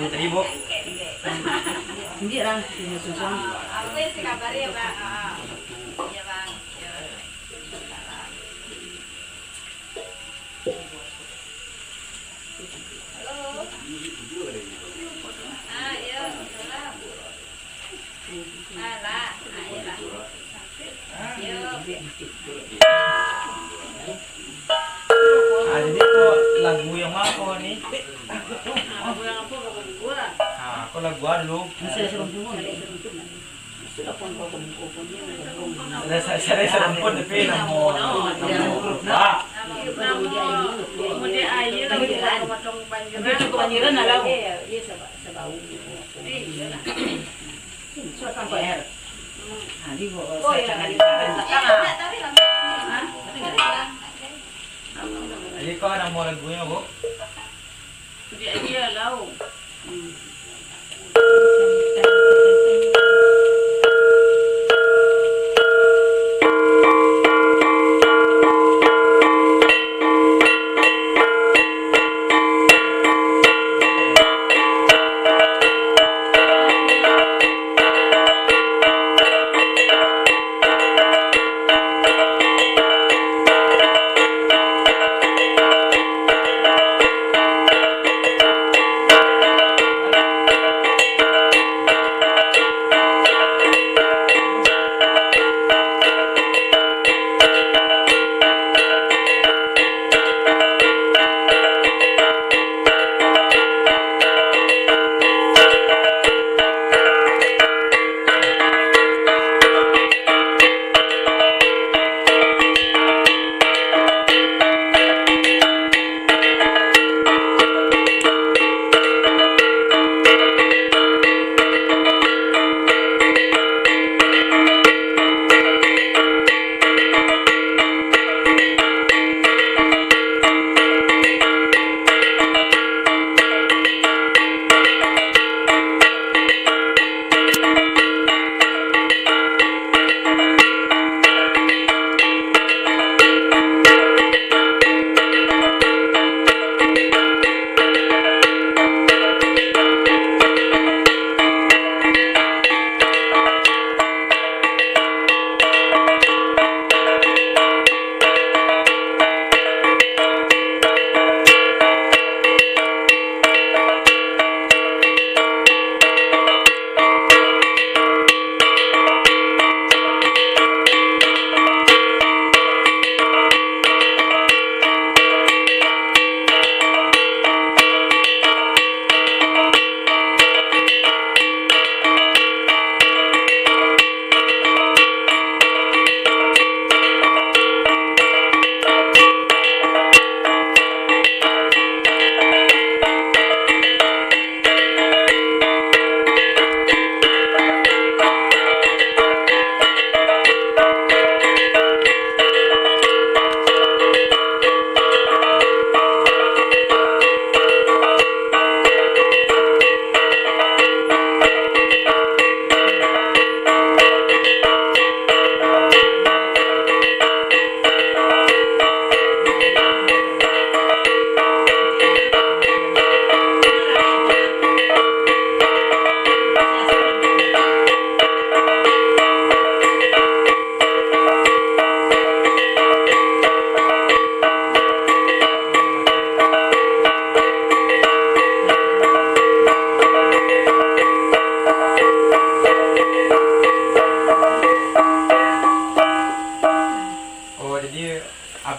Itu tadi Bu. Hindi lang, sinususun. Aku si kabar ya Pak. Iya Bang. Halo. Ah iya. Alah, iya lah. Jadi kok lagu yang apa nih? Lagu yang apa lagu gua? Ah, kok lagu dulu? Masih ada serumpungan. Sudah pun kau Saya serampun tapi namo grup Pak. Kemudian air lagi macam banjiran. Dia cukup banjiran lah lagu. Iya sebau. Sudah tanpa air. Nah, di bawah Oh saya iya. cakap di tangan. Tapi lah. Jadi kok namo lagunya Bu? Dia lau.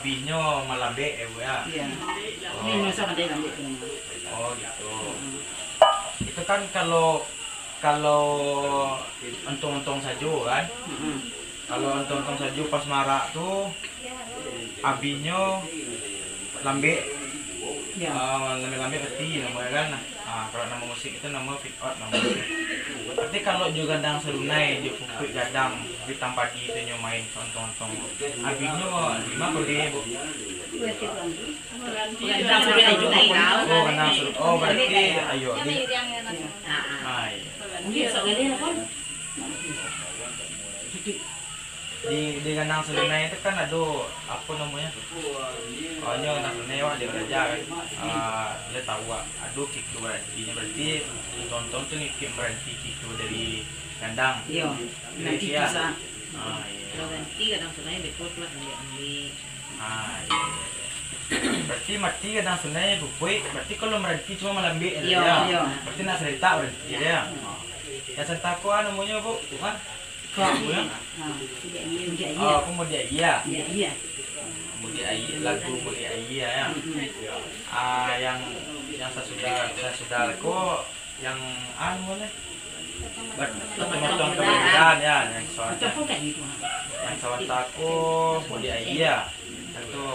abinya malambe Bu ya. Iya. Ini nusa kan dia ambil. Oh gitu. Itu kan kalau untung-untung saja kan. Kalau untung-untung saja pas marak tuh abinya lambe. Ya. Lambe peti namanya kan. Nah, kalau nama musik itu nama fit out namanya. Berarti kalau juga gadang serunai di pupuk gadang di tampadi itu main untung-untung. Abinya lima kode Bu. Oh, gadang serunai. Oh, berarti ayo di. di kandang sedunai itu kan ada apa namanya? Oh, nya kandang sedunai wah dia raja kan. Dia tahu ada kick berarti tonton tuh nih berarti kick dari kandang. Iya. Nanti Iya. bisa. Iya. Kalau ganti kadang sebenarnya dekor lah ambil. Iya. Berarti mati kadang sunai bupui. Berarti kalau berarti cuma melambi Iya, ya. iya. Berarti nak cerita berarti ya. Yang cerita aku namanya bu, kan? Kok? Bu ya? Tidak iya. Oh, aku mau dia iya. Iya, iya. Mau dia iya lagu mau dia iya ya. Yang saya sudah aku yang mana? Bertemu kebenaran ya, yang soalnya. Atau pun kayak gitu. Yang sawan aku mau dia iya. Itu